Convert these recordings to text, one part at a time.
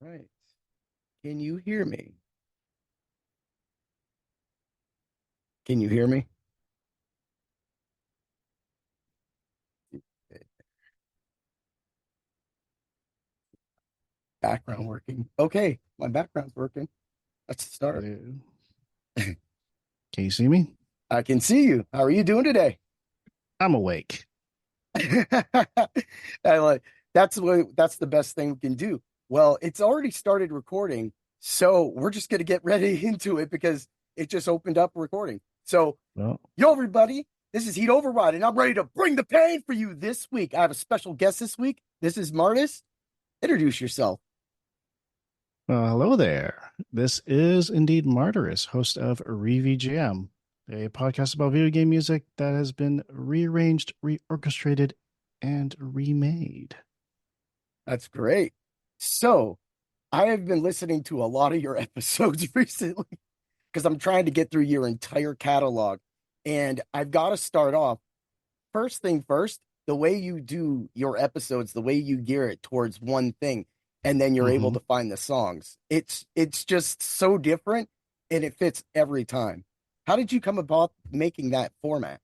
Right. Can you hear me? Can you hear me? Background working. Okay, my background's working. Let's start. Hello. Can you see me? I can see you. How are you doing today? I'm awake. I like that's the best thing we can do. Well, it's already started recording, so we're just gonna get ready into it because it just opened up recording. So, Well, yo, everybody, this is Heat Override, and I'm ready to bring the pain for you this week. I have a special guest this week. This is Martyrus. Introduce yourself. hello there. This is indeed Martyrus, host of ReVGM, a podcast about video game music that has been rearranged, reorchestrated, and remade. That's great. So, I have been listening to a lot of your episodes recently because I'm trying to get through your entire catalog. And I've got to start off first thing first, the way you do your episodes, the way you gear it towards one thing, and then you're able Hmm. to find the songs. It's just so different and it fits every time. How did you come about making that format?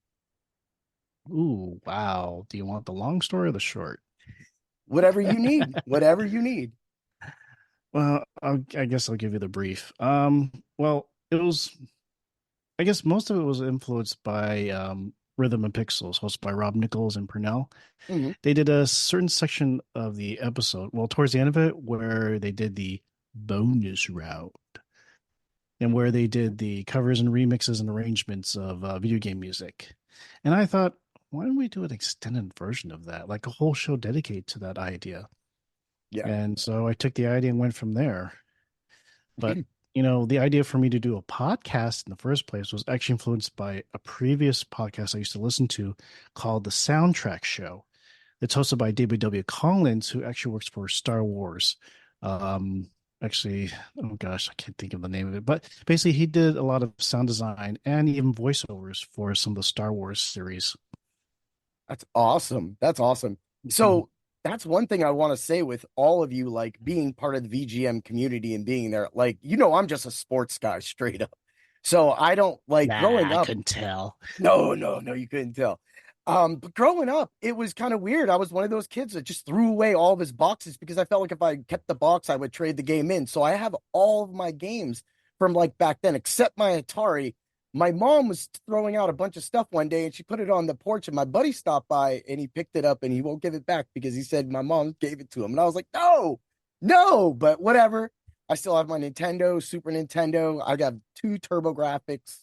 Ooh, wow. Do you want the long story or the short? Whatever you need, whatever you need. Well, I guess I'll give you the brief. Well, I guess most of it was influenced by Rhythm and Pixels, hosted by Rob Nichols and Purnell. Hmm. They did a certain section of the episode, well, towards the end of it, where they did the bonus route and where they did the covers and remixes and arrangements of video game music. And I thought, why don't we do an extended version of that, like a whole show dedicated to that idea? Yeah. And so I took the idea and went from there. But the idea for me to do a podcast in the first place was actually influenced by a previous podcast I used to listen to called The Soundtrack Show. It's hosted by W. Collins, who actually works for Star Wars. Um, actually, oh gosh, I can't think of the name of it, but basically, he did a lot of sound design and even voiceovers for some of the Star Wars series. That's awesome. That's awesome. Mhm. So that's one thing I want to say with all of you, like being part of the VGM community and being there. Like, I'm just a sports guy straight up. So I don't like Nah, growing I up. couldn't tell. No, you couldn't tell. But growing up, it was kind of weird. I was one of those kids that just threw away all of his boxes because I felt like if I kept the box, I would trade the game in. So I have all of my games from like back then, except my Atari. My mom was throwing out a bunch of stuff one day and she put it on the porch, and my buddy stopped by and he picked it up and he won't give it back because he said my mom gave it to him. And I was like, no, but whatever. I still have my Nintendo, Super Nintendo. I got two TurboGrafx,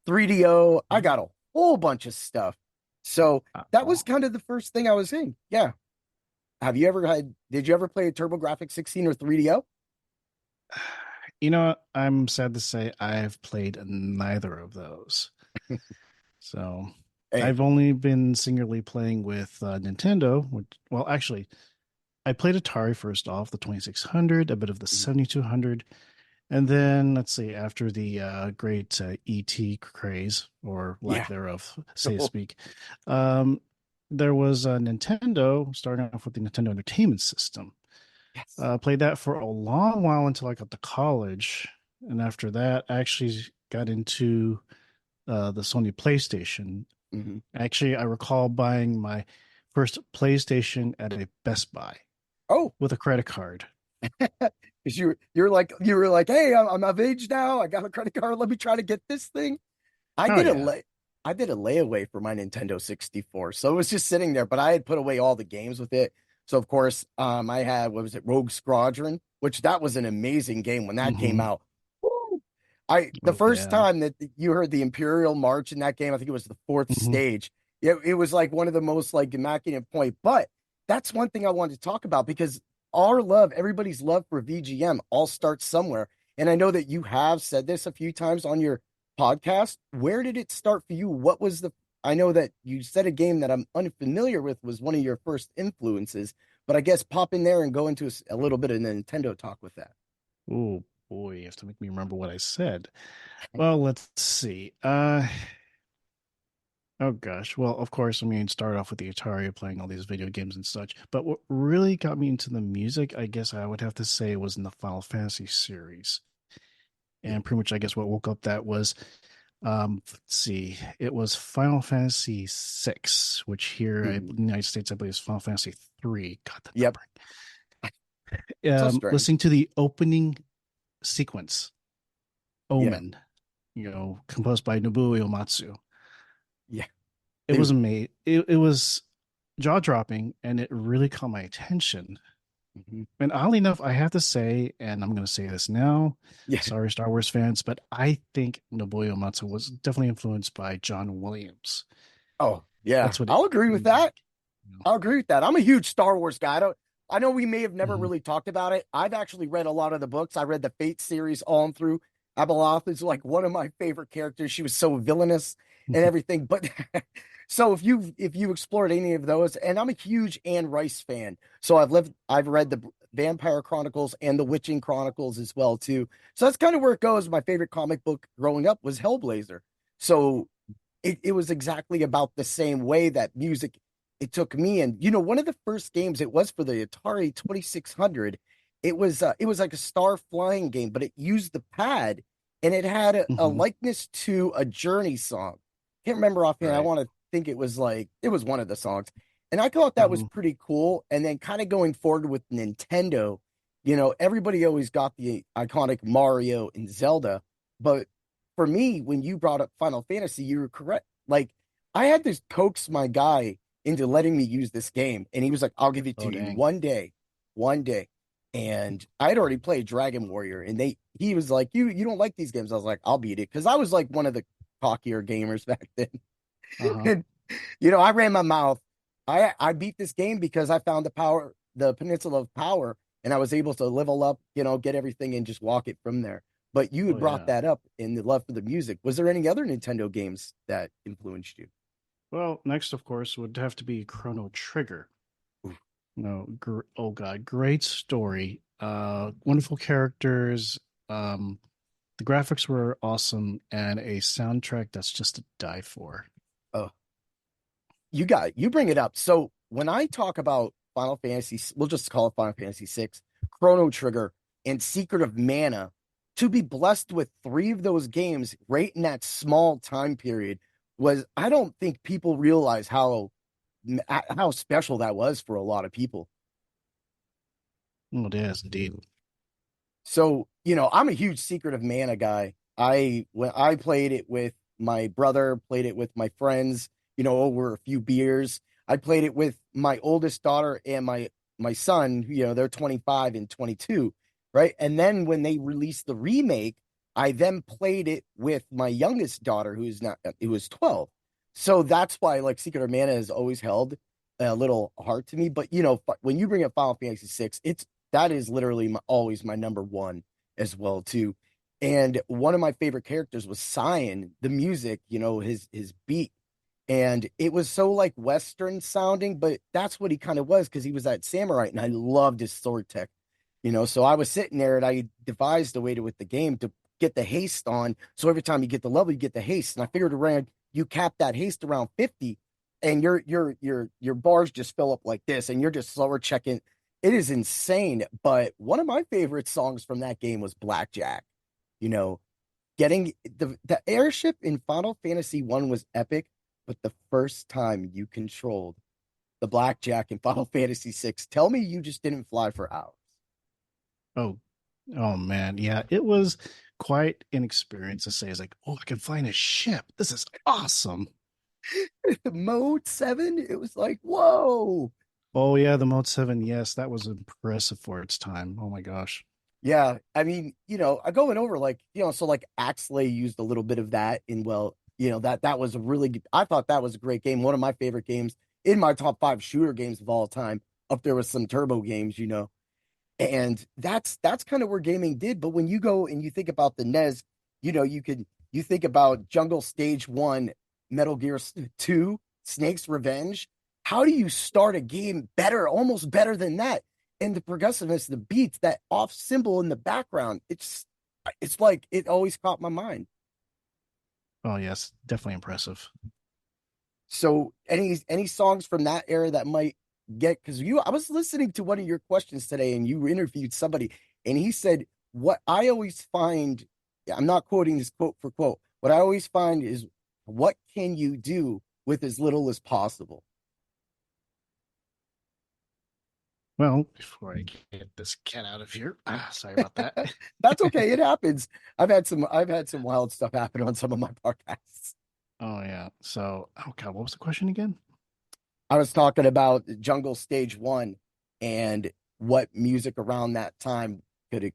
3DO. I got a whole bunch of stuff. So that was Oh. kind of the first thing I was in. Yeah. Did you ever play a TurboGrafx 16 or 3DO? I'm sad to say I've played neither of those. So Hey, I've only been singularly playing with Nintendo, which, well, actually, I played Atari first off, the 2600, a bit of the 7200, and then let's see, after the great ET craze or lack yeah. thereof, say to speak, um, there was a Nintendo starting off with the Nintendo Entertainment System. Yes. Played that for a long while until I got to college, and after that, I actually got into the Sony PlayStation. Hmm. Actually, I recall buying my first PlayStation at a Best Buy Oh, with a credit card. because you were like, hey, I'm of age now. I got a credit card. Let me try to get this thing. I Oh did a yeah. lay I did a layaway for my Nintendo 64. So it was just sitting there, but I had put away all the games with it. So of course, I had what was it, Rogue Squadron, which that was an amazing game when that came Hmm. out. Woo! The Oh first yeah. time that you heard the Imperial March in that game, I think it was the fourth Hmm. stage. It was like one of the most like immaculate point. But that's one thing I wanted to talk about because everybody's love for VGM all starts somewhere. And I know that you have said this a few times on your podcast. Where did it start for you? I know that you said a game that I'm unfamiliar with was one of your first influences, but I guess pop in there and go into a little bit of Nintendo talk with that. Oh boy, you have to make me remember what I said. Well, let's see. Oh gosh. Well, of course, I mean, start off with the Atari, playing all these video games and such. But what really got me into the music, I guess I would have to say, was in the Final Fantasy series. Yeah. And pretty much, I guess what woke up that was, let's see, it was Final Fantasy 6, which here in Mhm. the United States, I believe is Final Fantasy 3. Got the Yep. So numbering. strange. Listening to the opening sequence, Yeah. Omen, composed by Nobuo Uematsu. Yeah. It was Dude. amazing. It was jaw dropping, and it really caught my attention. Mhm. And oddly enough, I have to say, and I'm going to say this now, Yeah. sorry, Star Wars fans, but I think Nobuo Uematsu was definitely influenced by John Williams. Oh, yeah. That's what it. I'll agree with that. I'll agree with that. I'm a huge Star Wars guy. I know we may have never Mhm. really talked about it. I've actually read a lot of the books. I read the Fate series all through. Abeloth is like one of my favorite characters. She was so villainous and everything. But so if you explored any of those, and I'm a huge Anne Rice fan. So I've read the Vampire Chronicles and the Witching Chronicles as well too. So that's kind of where it goes. My favorite comic book growing up was Hellblazer. So it was exactly about the same way that music it took me. And one of the first games, it was for the Atari 2600. It was like a star flying game, but it used the pad, and it had a Mhm. likeness to a Journey song. Can't remember offhand. I Right. want to think it was one of the songs, and I thought that was Mhm. pretty cool. And then kind of going forward with Nintendo, everybody always got the iconic Mario and Zelda, but for me, when you brought up Final Fantasy, you were correct. Like, I had to coax my guy into letting me use this game, and he was like, "I'll give it to Oh, you dang. one day." And I had already played Dragon Warrior, and he was like, "You don't like these games?" I was like, "I'll beat it," because I was like one of the cockier gamers back then. Uh-huh. And I ran my mouth. I beat this game because I found the Peninsula of Power, and I was able to level up, get everything and just walk it from there. But you had Oh, brought yeah. that up in the love for the music. Was there any other Nintendo games that influenced you? Well, next, of course, would have to be Chrono Trigger. Oof. No, oh God, great story. Wonderful characters. Um, the graphics were awesome, and a soundtrack that's just to die for. Oh, you bring it up. So when I talk about Final Fantasy, we'll just call it Final Fantasy 6, Chrono Trigger, and Secret of Mana, to be blessed with three of those games right in that small time period was, I don't think people realize how special that was for a lot of people. Oh, it is indeed. So, I'm a huge Secret of Mana guy. When I played it with my brother, played it with my friends, over a few beers. I played it with my oldest daughter and my son, they're 25 and 22, right? And then when they released the remake, I then played it with my youngest daughter who was 12. So that's why like Secret of Mana has always held a little heart to me. But when you bring up Final Fantasy 6, that is literally always my number one as well too. And one of my favorite characters was Cyan. The music, his beat, and it was so like Western sounding, but that's what he kind of was because he was that samurai, and I loved his sword tech. So I was sitting there and I devised a way to with the game to get the haste on. So every time you get the level, you get the haste, and I figured around you cap that haste around 50, and your bars just fill up like this, and you're just slower checking. It is insane. But one of my favorite songs from that game was Blackjack. You know, getting the airship in Final Fantasy One was epic, but the first time you controlled the Blackjack in Final Fantasy Six, tell me you just didn't fly for hours. Oh, oh man, yeah, it was quite an experience to say. It's like, oh, I can fly in a ship. This is awesome. Mode 7, it was like, whoa. Oh yeah, the Mode 7, yes, that was impressive for its time. Oh my gosh. Yeah, I mean, I going over like, so like Axley used a little bit of that in, well, that was a really good, I thought that was a great game. One of my favorite games in my top five shooter games of all time, up there with some turbo games. And that's kind of where gaming did. But when you go and you think about the NES, you think about Jungle Stage 1, Metal Gear 2, Snake's Revenge. How do you start a game better, almost better than that? And the progressiveness, the beats, that off symbol in the background, it's like it always caught my mind. Oh yes, definitely impressive. So any songs from that era that might get, because you I was listening to one of your questions today and you interviewed somebody and he said what I always find, I'm not quoting this quote for quote, what I always find is what can you do with as little as possible? Well, before I get this cat out of here, sorry about that. That's okay, it happens. I've had some wild stuff happen on some of my podcasts. Oh yeah. So, oh God, what was the question again? I was talking about Jungle Stage 1 and what music around that time could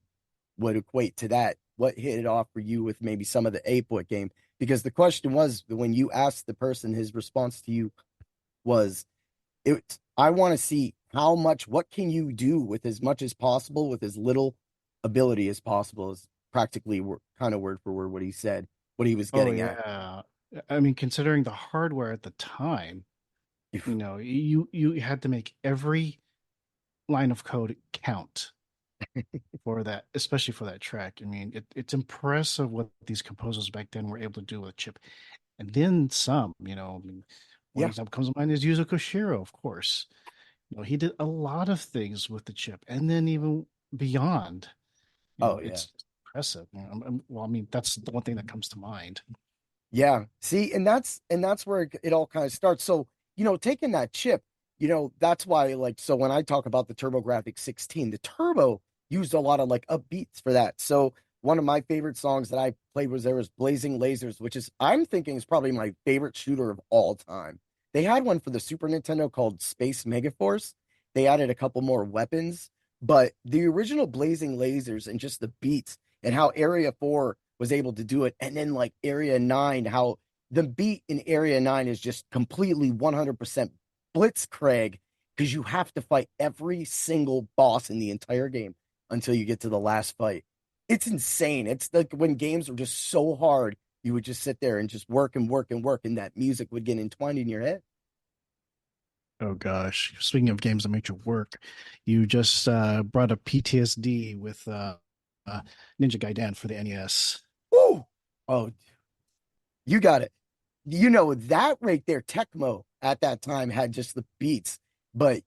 would equate to that. What hit it off for you with maybe some of the 8-bit game? Because the question was when you asked the person, his response to you was, I want to see how much, what can you do with as much as possible, with as little ability as possible, is practically kind of word for word what he said, what he was Oh getting at. yeah. I mean, considering the hardware at the time, you had to make every line of code count for that, especially for that track. I mean, it's impressive what these composers back then were able to do with a chip, and then some. I mean, one Yeah. example comes to mind is Yuzo Koshiro, of course. He did a lot of things with the chip, and then even beyond. Oh, yeah. It's impressive. Well, I mean, that's the one thing that comes to mind. Yeah. See, and that's where it all kind of starts. So, taking that chip, that's why like so when I talk about the TurboGrafx 16, the turbo used a lot of like upbeats for that. So, one of my favorite songs that I played was Blazing Lasers, which is I'm thinking is probably my favorite shooter of all time. They had one for the Super Nintendo called Space Megaforce. They added a couple more weapons, but the original Blazing Lasers and just the beats and how Area 4 was able to do it. And then like Area 9, how the beat in Area 9 is just completely 100% blitzkrieg because you have to fight every single boss in the entire game until you get to the last fight. It's insane. It's like when games were just so hard, you would just sit there and just work and work and work, and that music would get entwined in your head. Oh gosh, speaking of games that make you work, you just brought up PTSD with Ninja Gaiden for the NES. Woo! Oh, you got it. That right there, Tecmo at that time had just the beats, but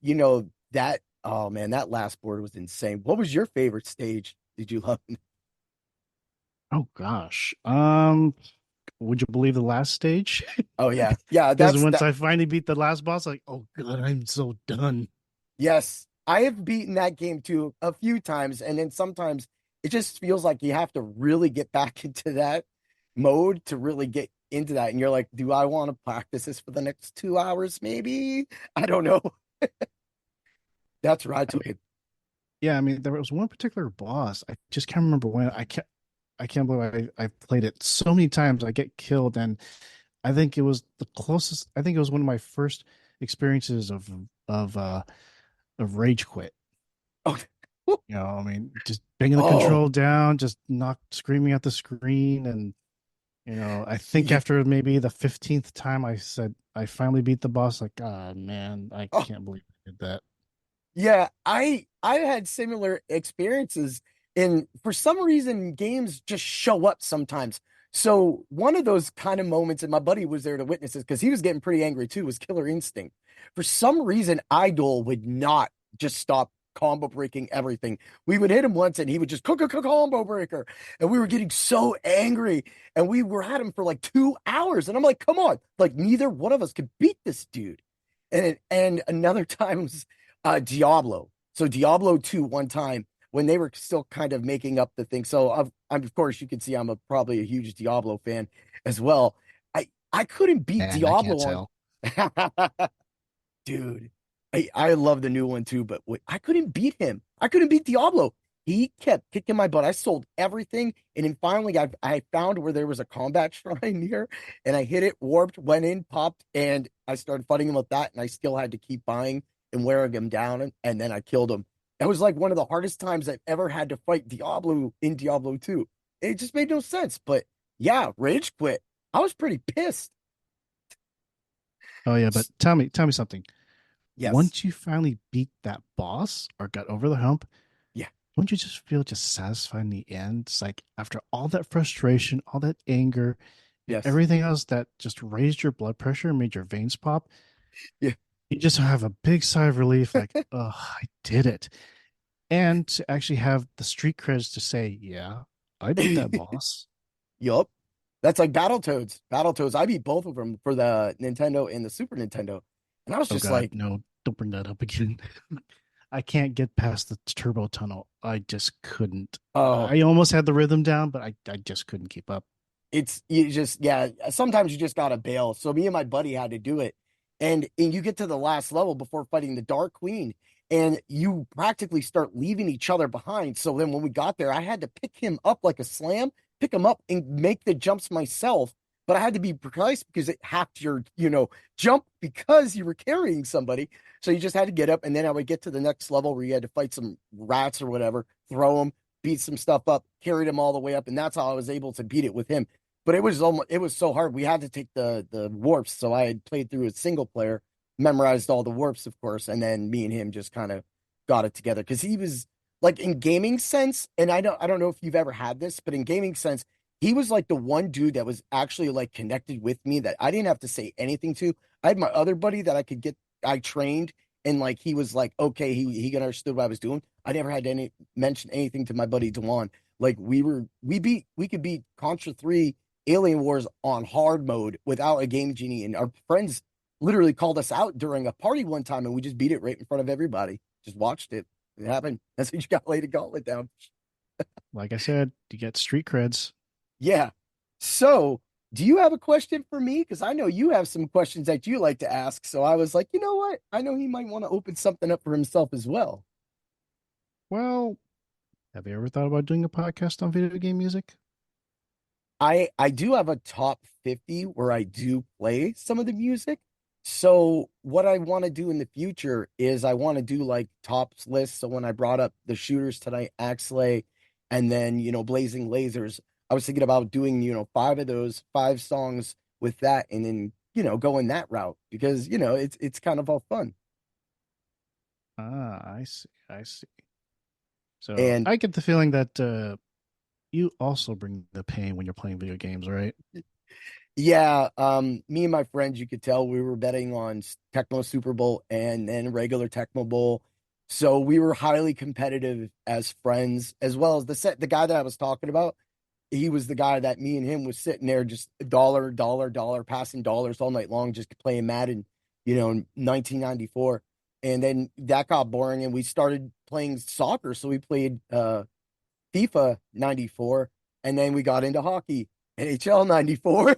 that, oh man, that last board was insane. What was your favorite stage? Did you love? Oh gosh, would you believe the last stage? Oh yeah, yeah. Because That's once that. I finally beat the last boss, like, oh god, I'm so done. Yes, I have beaten that game too a few times, and then sometimes it just feels like you have to really get back into that mode to really get into that, and you're like, do I want to practice this for the next 2 hours? Maybe I don't know. That's where I I took mean, it. yeah, I mean, there was one particular boss. I just can't remember when. I can't believe I played it so many times. I get killed, and I think it was the closest. I think it was one of my first experiences of rage quit. Oh, I mean, just banging the oh, control down, just not screaming at the screen, and I think yeah. after maybe the 15th time, I said I finally beat the boss. Like, ah, man, I Oh, can't believe I did that. yeah, I had similar experiences, and for some reason games just show up sometimes. So one of those kind of moments, and my buddy was there to witness this because he was getting pretty angry too, was Killer Instinct. For some reason, Idol would not just stop combo breaking everything. We would hit him once and he would just cook a combo breaker. And we were getting so angry. And we were at him for like 2 hours. And I'm like, come on. Like neither one of us could beat this dude. And another time was Diablo. So Diablo 2 one time when they were still kind of making up the thing. So of course you can see I'm probably a huge Diablo fan as well. I couldn't beat And I can't Diablo on tell. dude. I love the new one too, but wait, I couldn't beat him. I couldn't beat Diablo. He kept kicking my butt. I sold everything, and then finally, I found where there was a combat shrine here, and I hit it, warped, went in, popped, and I started fighting him with that. And I still had to keep buying and wearing him down, and then I killed him. That was like one of the hardest times I've ever had to fight Diablo in Diablo 2. It just made no sense, but yeah, rage quit. I was pretty pissed. Oh yeah, but tell me something. Yes, Once you finally beat that boss or got over the hump, yeah. don't you just feel just satisfied in the end? It's like after all that frustration, all that anger, Yes. Everything else that just raised your blood pressure, made your veins pop, Yeah. you just have a big sigh of relief, like, oh, I did it. And to actually have the street creds to say, yeah, I beat that boss. Yup. That's like Battletoads. Battletoads. I beat both of them for the Nintendo and the Super Nintendo. And I was Oh just God, like, no, don't bring that up again. I can't get past the turbo tunnel. I just couldn't. oh, I almost had the rhythm down, but I just couldn't keep up. it's you just yeah, sometimes you just gotta bail. So me and my buddy had to do it. And you get to the last level before fighting the Dark Queen, and you practically start leaving each other behind. So then when we got there, I had to pick him up like a slam, pick him up and make the jumps myself. But I had to be precise because it hacked your, jump because you were carrying somebody. So you just had to get up, and then I would get to the next level where you had to fight some rats or whatever, throw them, beat some stuff up, carried him all the way up, and that's how I was able to beat it with him. But it was so hard. We had to take the warps. So I had played through a single player, memorized all the warps, of course, and then me and him just kind of got it together because he was like in gaming sense, and I don't know if you've ever had this, but in gaming sense, he was like the one dude that was actually like connected with me that I didn't have to say anything to. I had my other buddy that I trained, and like he was like, okay, he understood what I was doing. I never had to mention anything to my buddy Dewan. Like we could beat Contra 3 Alien Wars on hard mode without a game genie. And our friends literally called us out during a party one time and we just beat it right in front of everybody. Just watched it. It happened. That's what you got laid a gauntlet down. Like I said, you get street creds. Yeah. So do you have a question for me? Because I know you have some questions that you like to ask. So I was like, you know what? I know he might want to open something up for himself as well. Well, have you ever thought about doing a podcast on video game music? I do have a top 50 where I do play some of the music. So what I want to do in the future is I want to do like tops lists. So when I brought up the shooters tonight, Axley, and then Blazing Lasers, I was thinking about doing five of those five songs with that, and then going that route because it's kind of all fun. Ah, I see. I see. So And I get the feeling that you also bring the pain when you're playing video games, right? yeah, me and my friends, you could tell we were betting on Tecmo Super Bowl and then regular Tecmo Bowl. So we were highly competitive as friends, as well as the guy that I was talking about. He was the guy that me and him was sitting there just dollar, dollar, dollar, passing dollars all night long, just playing Madden, in 1994. And then that got boring, and we started playing soccer. So we played FIFA 94, and then we got into hockey, NHL 94.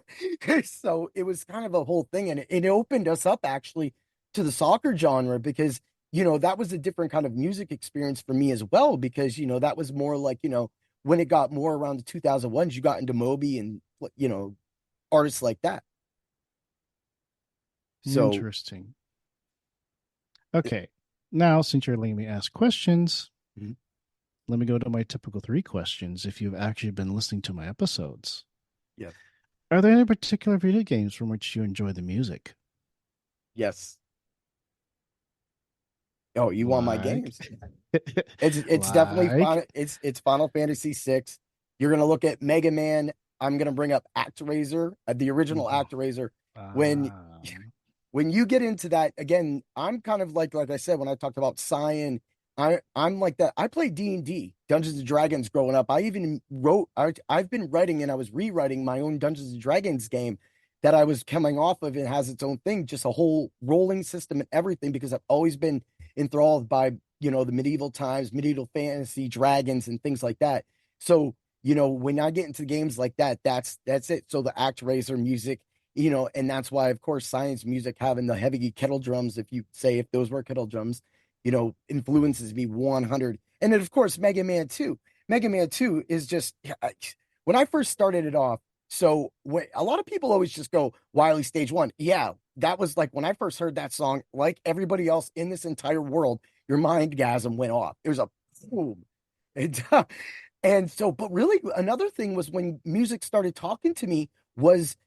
So it was kind of a whole thing, and it opened us up actually to the soccer genre because, that was a different kind of music experience for me as well because, that was more like, when it got more around the 2001s, you got into Moby and, artists like that. So, Interesting. Okay. Now, since you're letting me ask questions, mhm, let me go to my typical three questions if you've actually been listening to my episodes. yeah, Are there any particular video games from which you enjoy the music? yes. Oh, you want my Like, games? It's definitely like, fun. It's Final Fantasy VI. You're gonna look at Mega Man. I'm gonna bring up ActRaiser, the original oh, ActRaiser. When um, when you get into that again, I'm kind of like I said when I talked about Cyan. I'm like that. I played D&D, Dungeons and Dragons, growing up. I even wrote. I've been writing and I was rewriting my own Dungeons and Dragons game that I was coming off of. It has its own thing, just a whole rolling system and everything because I've always been enthralled by the medieval times, medieval fantasy, dragons, and things like that. So when I get into games like that, that's it. So the ActRaiser music, and that's why, of course, science music having the heavy kettle drums, if you say if those were kettle drums, influences me 100. And then, of course, Mega Man 2. Mega Man 2 is just, when I first started it off, so when, a lot of people always just go, Wily Stage 1. Yeah, that was like when I first heard that song, like everybody else in this entire world, your mindgasm went off. It was a boom. And, and so, but really, another thing was when music started talking to me was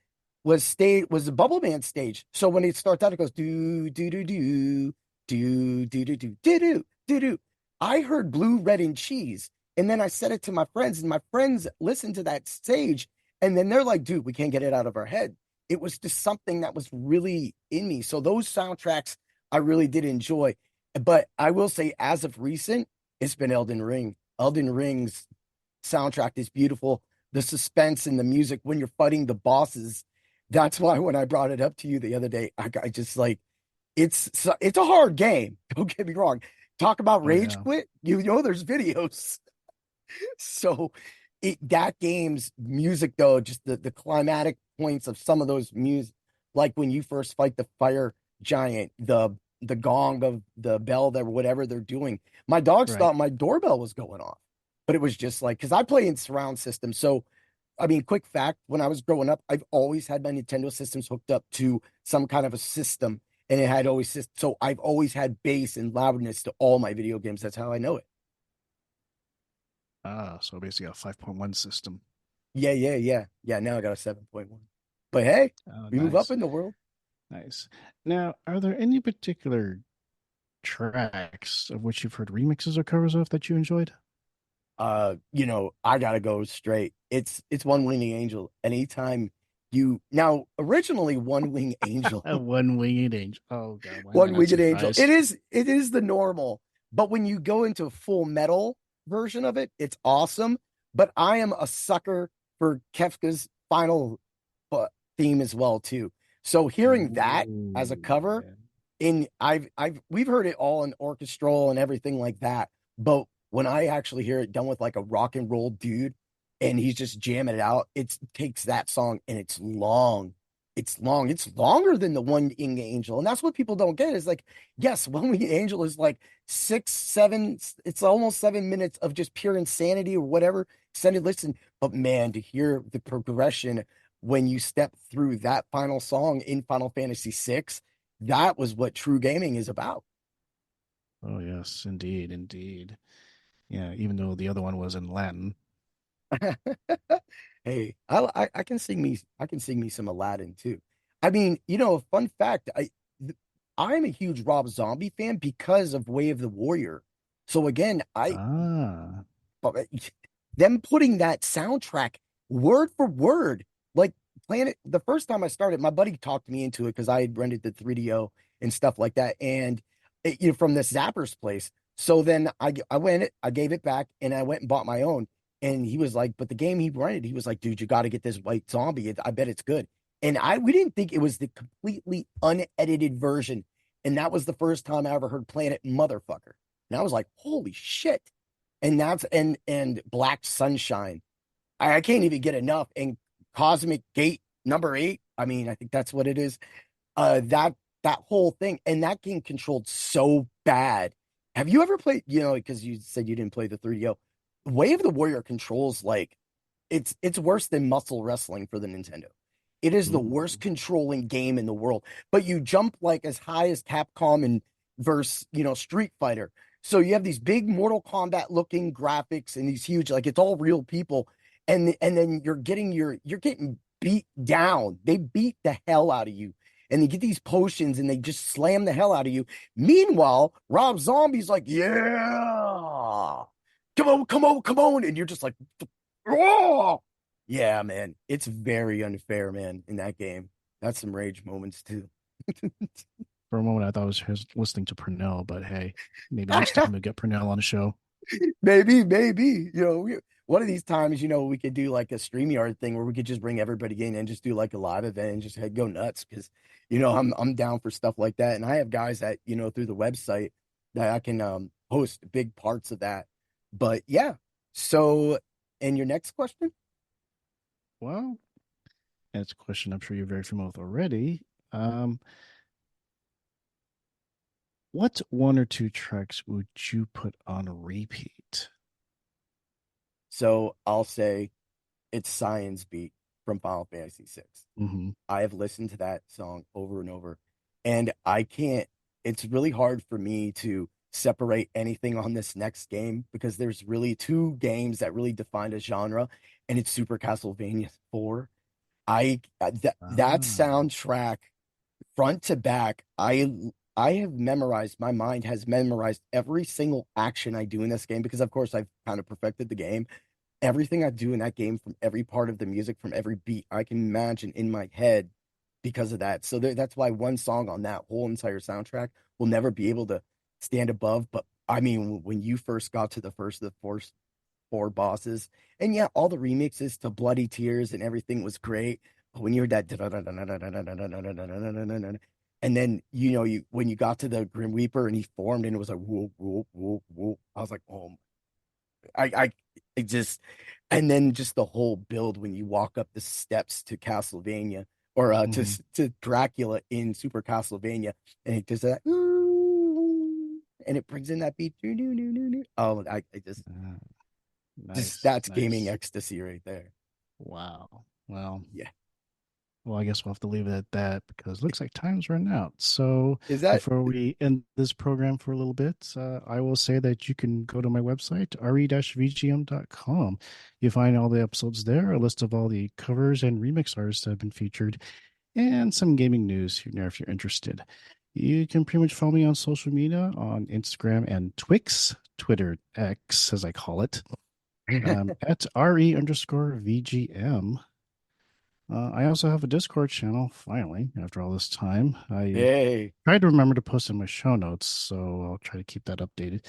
the Bubble Band stage. So when it starts out, it goes do do do do do do do do do do do do. I heard blue, red, and cheese, and then I said it to my friends, and my friends listened to that stage, And then they're like, dude, we can't get it out of our head. It was just something that was really in me. So those soundtracks I really did enjoy. But I will say, as of recent, it's been Elden Ring. Elden Ring's soundtrack is beautiful. The suspense and the music when you're fighting the bosses. That's why when I brought it up to you the other day, I just like it's a hard game. Don't get me wrong. Talk about Oh rage yeah. quit. You know, there's videos. So that game's music though, just the climatic points of some of those music, like when you first fight the fire giant, the gong of the bell that whatever they're doing. My dogs Right. thought my doorbell was going off, but it was just like because I play in surround system. So I mean, quick fact, when I was growing up, I've always had my Nintendo systems hooked up to some kind of a system. And it had always so I've always had bass and loudness to all my video games. That's how I know it. Ah, so basically a 5.1 system. Yeah, yeah, yeah. Yeah, now I got a 7.1. But hey, Oh, we move up nice. in the world. Nice. Now, are there any particular tracks of which you've heard remixes or covers of that you enjoyed? I gotta go straight. It's One Wing Angel. Anytime you now originally One Wing Angel, A one-winged angel. Oh God, why am I One not Winged Angel. surprised? It is the normal, but when you go into a full metal version of it, it's awesome. But I am a sucker for Kefka's final uh, theme as well too. So hearing that as a Ooh, cover, yeah. in we've heard it all in orchestral and everything like that, but when I actually hear it done with like a rock and roll dude and he's just jamming it out, it takes that song and it's long. It's long. It's longer than the One Winged Angel. And that's what people don't get is like, yes, One Winged Angel is like 6, 7, it's almost 7 minutes of just pure insanity or whatever. Extended listen. But man, to hear the progression when you step through that final song in Final Fantasy VI, that was what true gaming is about. Oh yes, indeed, indeed. Yeah, even though the other one was in Latin. Hey, I can sing me some Aladdin too. I mean, fun fact, I'm a huge Rob Zombie fan because of Way of the Warrior. So again, I Ah. but them putting that soundtrack word for word, like playing it the first time I started, my buddy talked me into it because I had rented the 3DO and stuff like that, and from this Zapper's place. So then I went, I gave it back, and I went and bought my own. And he was like, but the game he rented, he was like, dude, you got to get this White Zombie. I bet it's good. And we didn't think it was the completely unedited version. And that was the first time I ever heard Planet Motherfucker. And I was like, holy shit. And that's and Black Sunshine. I can't even get enough. And Cosmic Gate number 8. I mean, I think that's what it is. That whole thing. And that game controlled so bad. Have you ever played, because you said you didn't play the 3DO. Way of the Warrior controls like it's worse than muscle wrestling for the Nintendo. It is the Ooh. worst controlling game in the world. But you jump like as high as Capcom and versus, Street Fighter. So you have these big Mortal Kombat looking graphics and these huge, like it's all real people. And then you're getting beat down. They beat the hell out of you. And they get these potions and they just slam the hell out of you. Meanwhile, Rob Zombie's like, yeah, come on, come on, come on. And you're just like, oh, yeah, man. It's very unfair, man, in that game. That's some rage moments too. For a moment, I thought I was listening to Purnell, but hey, maybe next time we'll get Purnell on the show. Maybe. One of these times, we could do like a StreamYard thing where we could just bring everybody in and just do like a live event and just go nuts because I'm down for stuff like that. And I have guys that, through the website that I can host big parts of that. But yeah. So and your next question? Well, it's a question I'm sure you're very familiar with already. Um, what one or two tracks would you put on a repeat? So I'll say it's Science Beat from Final Fantasy VI. Hmm. I have listened to that song over and over, and I can't. It's really hard for me to separate anything on this next game because there's really two games that really define a genre, and it's Super Castlevania 4. That Ah, soundtrack front to back, I have memorized. My mind has memorized every single action I do in this game because, of course, I've kind of perfected the game. everything I do in that game, from every part of the music, from every beat, I can imagine in my head because of that. So that's why one song on that whole entire soundtrack will never be able to stand above. But I mean, when you first got to the first four bosses, and yeah, all the remixes to Bloody Tears and everything was great. But when you heard that, and then you when you got to the Grim Reaper and he formed and it was like whoa, whoa, whoa, whoa. I was like, oh, I just, and then just the whole build when you walk up the steps to Castlevania or Hmm. to Dracula in Super Castlevania, and it does that, ooh, and it brings in that beat. Oh, I Uh, just nice, that's gaming nice. ecstasy right there. Wow. Well, Yeah. Well, I guess we'll have to leave it at that because it looks like time's running out. So Is that before we end this program for a little bit, I will say that you can go to my website, re-vgm.com. You find all the episodes there, a list of all the covers and remix artists that have been featured, and some gaming news here and there if you're interested. You can pretty much follow me on social media on Instagram and Twix, Twitter X, as I call it, at re underscore VGM. I also have a Discord channel, finally, after all this time. I hey? tried to remember to post in my show notes, so I'll try to keep that updated.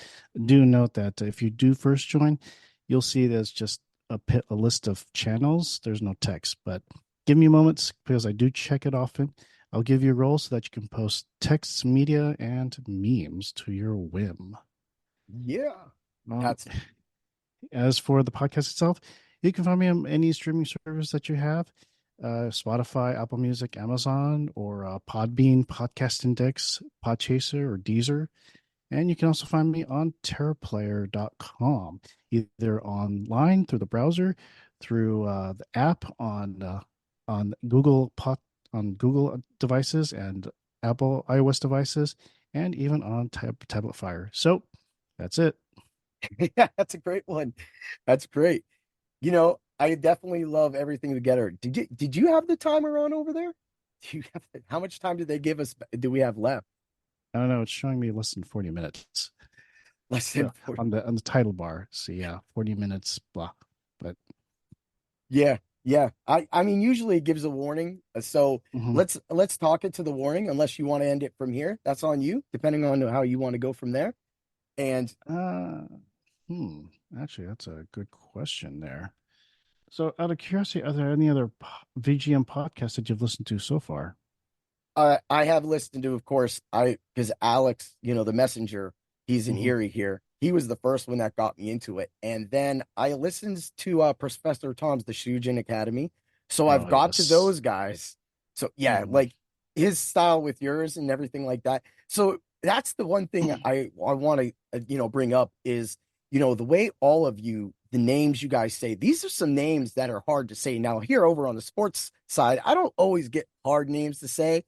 Do note that if you do first join, you'll see there's just a list of channels. There's no text, but give me moments because I do check it often. I'll give you a role so that you can post texts, media, and memes to your whim. Yeah, Um, that's As for the podcast itself, you can find me on any streaming service that you have, Spotify, Apple Music, Amazon, or Podbean, Podcast Index, Podchaser, or Deezer. And you can also find me on terraplayer.com, either online through the browser, through the app on on Google devices and Apple iOS devices, and even on Tablet Fire. So that's it. yeah, that's a great one. That's great. I definitely love everything together. Did you have the timer on over there? How much time did they give us? Do we have left? I don't know. It's showing me less than 40 minutes. Less than So 40. on the title bar. So yeah, 40 minutes, blah. But Yeah, yeah. I mean, usually it gives a warning. So mhm. let's talk it to the warning, unless you want to end it from here. That's on you, depending on how you want to go from there. And uh hmm. Actually, that's a good question there. So out of curiosity, are there any other VGM podcasts that you've listened to so far? I have listened to, of course, because Alex, the messenger, he's in Hmm. Erie here. He was the first one that got me into it, and then I listened to Professor Tom's The Shujin Academy. So I've Oh got to yes. those guys. So yeah, Hmm. like his style with yours and everything like that. So that's the one thing I want to bring up is the way all of you the names you guys say. These are some names that are hard to say. Now here over on the sports side, I don't always get hard names to say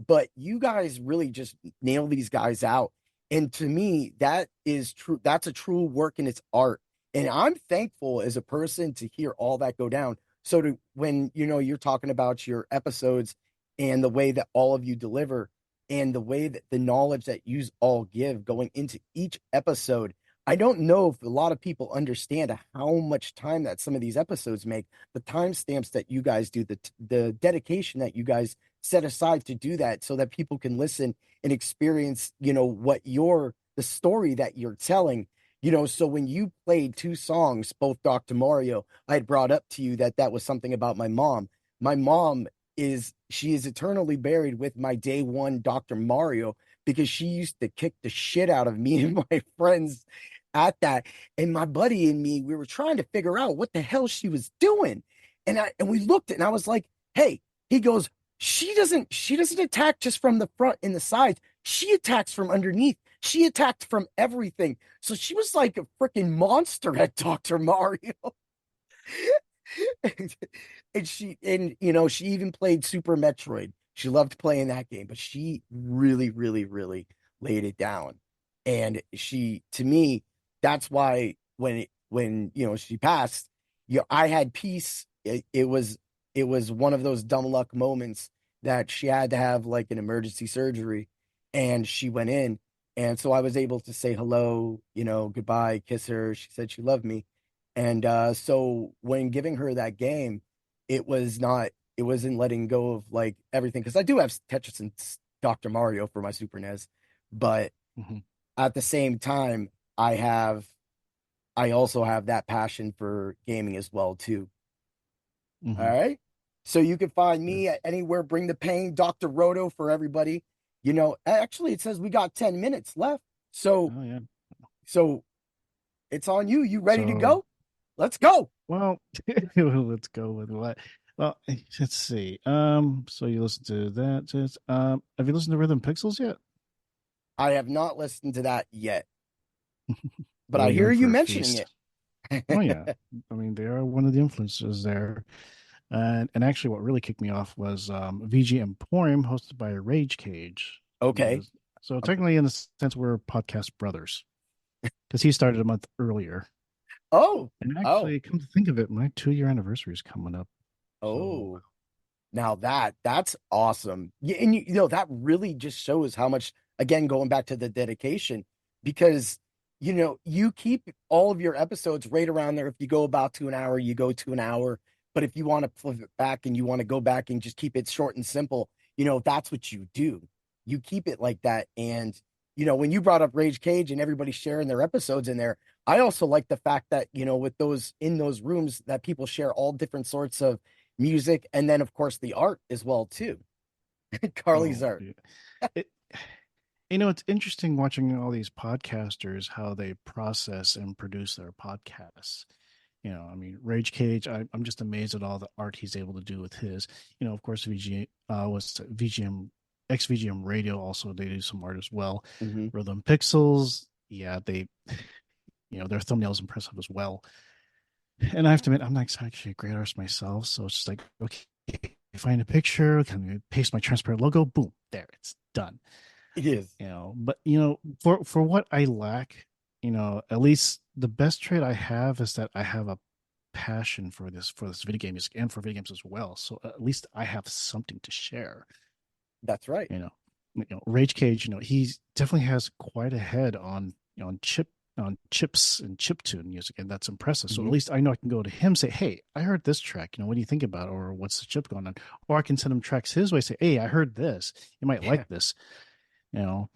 but you guys really just nail these guys out. And to me, that is true. That's a true work in its art. And I'm thankful as a person to hear all that go down. So to when you're talking about your episodes and the way that all of you deliver and the way that the knowledge that you all give going into each episode, I don't know if a lot of people understand how much time that some of these episodes make, the timestamps that you guys do, the dedication that you guys set aside to do that so that people can listen and experience, what the story that you're telling. So when you played two songs, both Dr. Mario, I had brought up to you that that was something about my mom. My mom she is eternally buried with my day one Dr. Mario because she used to kick the shit out of me and my friends at that. And my buddy and me, we were trying to figure out what the hell she was doing. And we looked and I was like, hey, he goes, she doesn't attack just from the front and the sides. She attacks from underneath. She attacked from everything. So she was like a freaking monster at Dr. Mario. and she even played Super Metroid. She loved playing that game, but she really, really, really laid it down. And she, to me, that's why when she passed, I had peace. It was one of those dumb luck moments that she had to have like an emergency surgery, and she went in, and so I was able to say hello, goodbye, kiss her. She said she loved me, And so when giving her that game, it wasn't letting go of like everything because I do have Tetris and Dr. Mario for my Super NES, but Hmm. at the same time, I have I also have that passion for gaming as well too. All Hmm. right. So you can find me Yes. at anywhere, bring the pain, Dr. Roto for everybody. Actually it says we got 10 minutes left. So Oh yeah. so it's on you. You ready to So go? Let's go. well, let's go with what. Well, let's see. So you listen to that. Have you listened to Rhythm Pixels yet? I have not listened to that yet, but Well, I you're hear in you for a mentioning feast. it. Oh yeah. I mean, they are one of the influences there. And actually, what really kicked me off was VG Emporium, hosted by Rage Cage. Okay. Because so Okay. technically, in a sense, we're podcast brothers because he started a month earlier. Oh, And oh, actually, come to think of it, my 2 year anniversary is coming up. So, oh. Now that's awesome. Yeah, and that really just shows how much, again, going back to the dedication, because you keep all of your episodes right around there. If you go about to an hour, you go to an hour. But if you want to flip it back and you want to go back and just keep it short and simple, that's what you do. You keep it like that. And when you brought up Rage Cage and everybody sharing their episodes in there, I also like the fact that, with those in those rooms that people share all different sorts of music, and then of course the art as well too. Carly's oh, art. dude. It, it's interesting watching all these podcasters, how they process and produce their podcasts. I mean, Rage Cage, I'm just amazed at all the art he's able to do with his. Of course, was VGM, XVGM Radio also, they do some art as well. Hmm. Rhythm Pixels, yeah, their thumbnails impressive as well. And I have to admit, I'm not actually a great artist myself, so it's just like, okay, find a picture, can I paste my transparent logo, boom, there, it's done. It is. But for what I lack, at least the best trait I have is that I have a passion for this video game music and for video games as well. So at least I have something to share. That's right. You know, Rage Cage. He definitely has quite a head on chips and chip tune music, and that's impressive. So at Hmm. least I know I can go to him, say, "Hey, I heard this track. What do you think about it? Or what's the chip going on?" Or I can send him tracks his way, say, "Hey, I heard this. You might Yeah. like this." You know,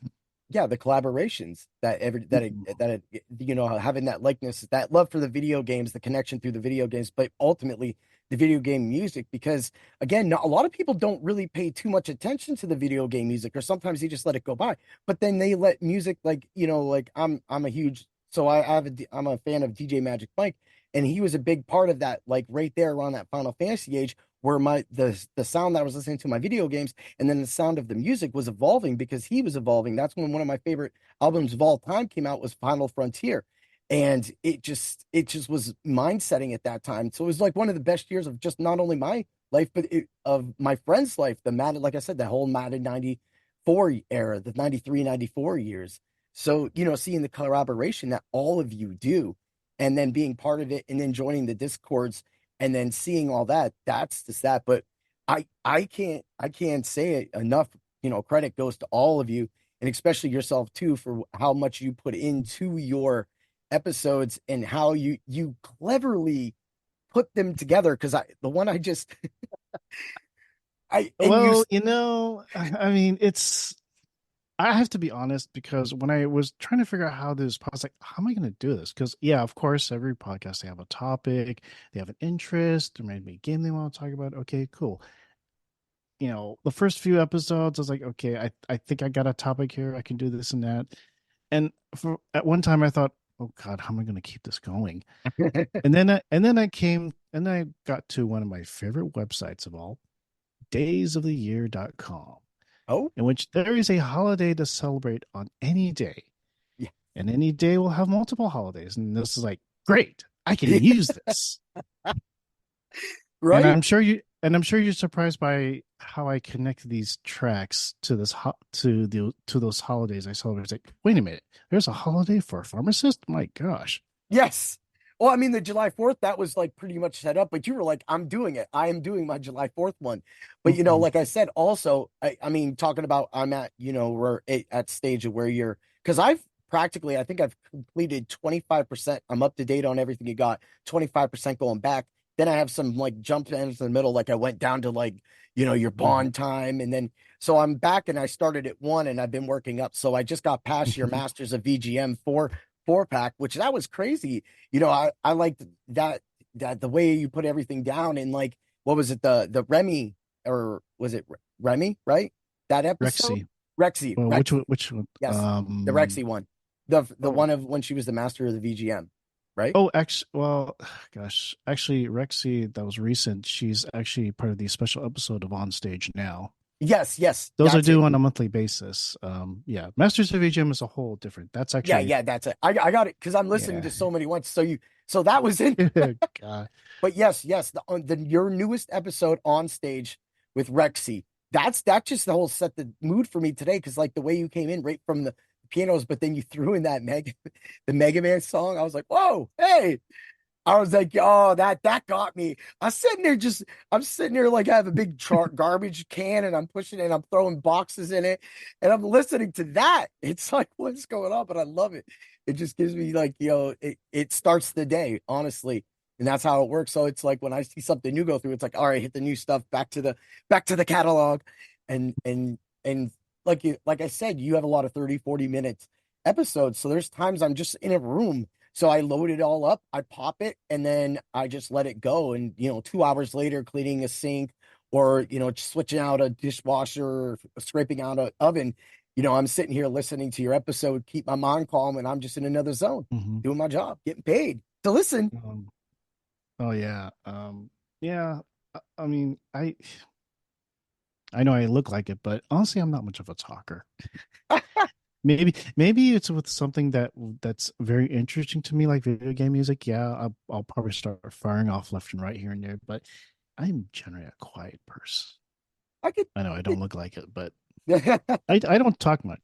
Yeah, the collaborations that every Mhm. that it, having that likeness, that love for the video games, the connection through the video games, but ultimately the video game music, because again, a lot of people don't really pay too much attention to the video game music, or sometimes they just let it go by. But then they let music, like like I'm a huge, so I'm a fan of DJ Magic Mike, and he was a big part of that, like right there around that Final Fantasy age, where the sound that I was listening to my video games and then the sound of the music was evolving because he was evolving. That's when one of my favorite albums of all time came out, was Final Frontier. And it just was mind setting at that time. So it was like one of the best years of just not only my life, but of my friend's life. The Madden, like I said, that whole Madden 94 era, the 93, 94 years. So, seeing the collaboration that all of you do, and then being part of it, and then joining the discords, and then seeing all that, that's just that. But I can't say it enough. Credit goes to all of you, and especially yourself too, for how much you put into your episodes and how you cleverly put them together. Because the one I just I and you well, I mean, I have to be honest because when I was trying to figure out how this, I was like, how am I going to do this? Because yeah, of course, every podcast they have a topic, they have an interest, or maybe a game they want to talk about. Okay, cool. The first few episodes, I was like, okay, I think I got a topic here. I can do this and that. And at one time, I thought, oh God, how am I going to keep this going? And then I got to one of my favorite websites of all, daysoftheyear.com, oh in which there is a holiday to celebrate on any day. yeah. And any day will have multiple holidays. And this is like, great, I can use this. And Right. I'm sure you're surprised by how I connect these tracks to to those holidays I celebrate. It's like, wait a minute, there's a holiday for a pharmacist? My gosh. Yes. Well, I mean, the July 4th, that was like pretty much set up, but you were like, I'm doing it. I am doing my July 4th one. But, Mhm. like I said, also, I mean, talking about, I'm at, we're at stage of where because I've practically, I think I've completed 25%. I'm up to date on everything you got, 25% going back. Then I have some like jump ends in the middle. Like I went down to like, your Mhm. bond time. And then, so I'm back and I started at one and I've been working up. So I just got past your Masters of VGM four pack, which that was crazy. I liked that the way you put everything down and like, what was it? The Remy, or was it Remy, right? That episode? Rexy. Rexy, Well, which Rexy. one? Which one? Yes, the Rexy one. The Oh, one of when she was the master of the VGM, right? oh, actually, well, gosh, actually, Rexy, that was recent. She's actually part of the special episode of On Stage now. Yes, yes, Those are that's it. due on a monthly basis. Yeah, Masters of VGM is a whole different. That's Yeah, actually, yeah, that's it. I got it because I'm listening yeah. to so many ones. So that was in. God. But yes, yes, the your newest episode on stage with Rexy. That just the whole set the mood for me today because like the way you came in right from the pianos, but then you threw in that the Mega Man song. I was like, whoa, hey, I was like, oh, that got me. I'm sitting there like I have a big garbage can and I'm pushing it and I'm throwing boxes in it and I'm listening to that. It's like, what's going on? But I love it. It just gives me like, it starts the day, honestly. And that's how it works. So it's like when I see something new go through, it's like, all right, hit the new stuff, back to the catalog. And like I said, you have a lot of 30, 40 minutes episodes. So there's times I'm just in a room so I load it all up, I pop it, and then I just let it go. And 2 hours later, cleaning a sink or just switching out a dishwasher or scraping out an oven, I'm sitting here listening to your episode, keep my mind calm, and I'm just in another zone, Hmm. doing my job, getting paid to listen. Um, oh yeah. Yeah. I mean, I know I look like it, but honestly, I'm not much of a talker. Maybe it's with something that's very interesting to me, like video game music. Yeah, I'll probably start firing off left and right here and there, but I'm generally a quiet person. I could, I know I I don't look like it, but could, I don't talk much.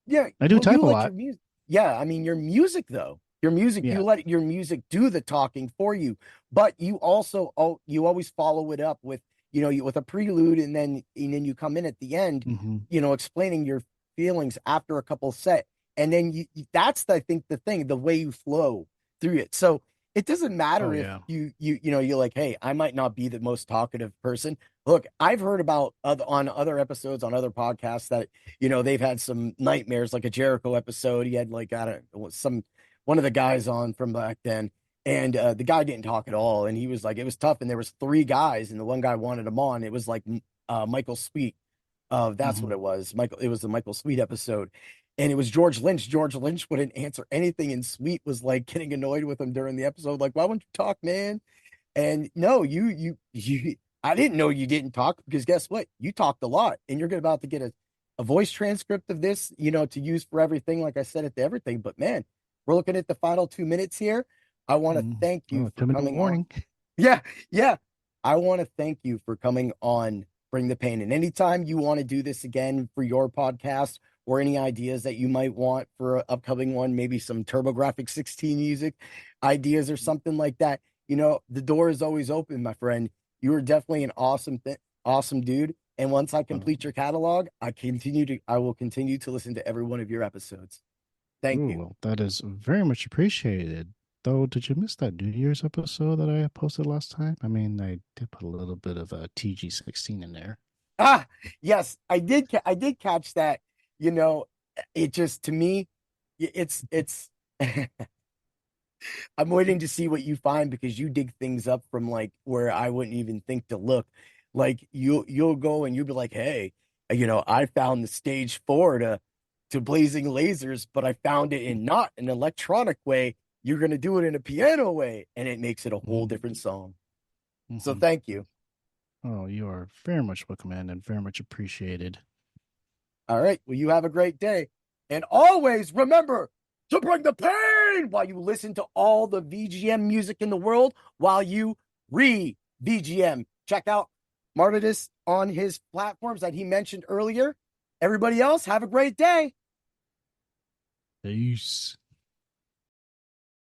yeah. I do Well, type you a let your lot. music, yeah. I mean, your music though, your music, you Yeah. let your music do the talking for you, but you also, you always follow it up with, with a prelude, and then you come in at the end, Hmm. explaining your feelings after a couple set, and then that's I think the thing, the way you flow through it. So it doesn't Oh matter if yeah. you're like, hey, I might not be the most talkative person. Look, I've heard about on other episodes on other podcasts that they've had some nightmares, like a Jericho episode. He had like, I don't know, some one of the guys on from back then, and the guy didn't talk at all, and he was like, it was tough, and there was three guys, and the one guy wanted him on. It was like Michael Sweet. That's what Hmm. it was. Michael. It was the Michael Sweet episode, and it was George Lynch. George Lynch wouldn't answer anything, and Sweet was like getting annoyed with him during the episode, like, "Why won't you talk, man?" And no, you. I didn't know you didn't talk because guess what? You talked a lot, and you're about to get a voice transcript of this, to use for everything. Like I said it to everything, but man, we're looking at the final 2 minutes here. I want to Mm. thank you Oh, for 2 minute coming on. warning. Yeah, yeah. I want to thank you for coming on Bring the Pain. And anytime you want to do this again for your podcast or any ideas that you might want for an upcoming one, maybe some TurboGrafx 16 music ideas or something like that, the door is always open, my friend. You are definitely an awesome dude. And once I Uh, complete your catalog, I will continue to listen to every one of your episodes. Thank Ooh, you. well, that is very much appreciated. Though, did you miss that New Year's episode that I posted last time? I mean, I did put a little bit of a TG16 in there. Ah, yes, I did. I did catch that. You know, it just to me, it's. I'm waiting to see what you find because you dig things up from like where I wouldn't even think to look. Like you'll go and you'll be like, hey, I found the stage four to Blazing Lasers, but I found it in not an electronic way. You're gonna do it in a piano way, and it makes it a whole Mm-hmm. different song. So Mm-hmm. thank you. Oh, you are very much welcome, man, and very much appreciated. All right. Well, you have a great day. And always remember to bring the pain while you listen to all the VGM music in the world while you re VGM. Check out Martyrus on his platforms that he mentioned earlier. Everybody else, have a great day. Peace.